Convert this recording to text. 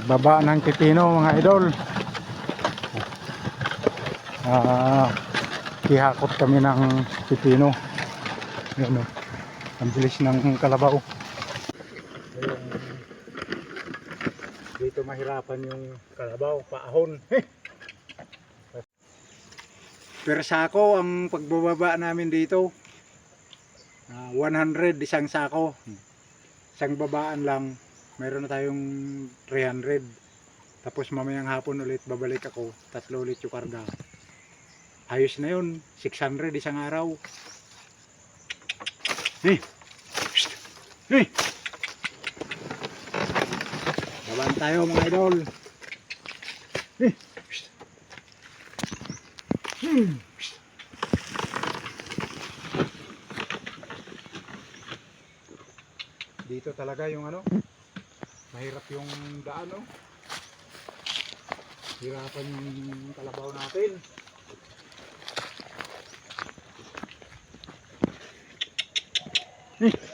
Nagbaba ng pipino mga idol. Hihakot kami ng pipino. Ayan o, ang bilis ng kalabaw. Ayun, dito mahirapan yung kalabaw, paahon. Per sako ang pagbababa namin dito. 100 isang sako. Isang babaan lang, mayroon na tayong 300. Tapos mamayang hapon ulit babalik ako, tatlo ulit yung karga. Ayos na yun, 600 isang araw. Hey! Hey! Laban tayo mga idol. Hey! Dito talaga yung ano, mahirap yung daan, no? Hirapan yung kalabaw natin. Eh.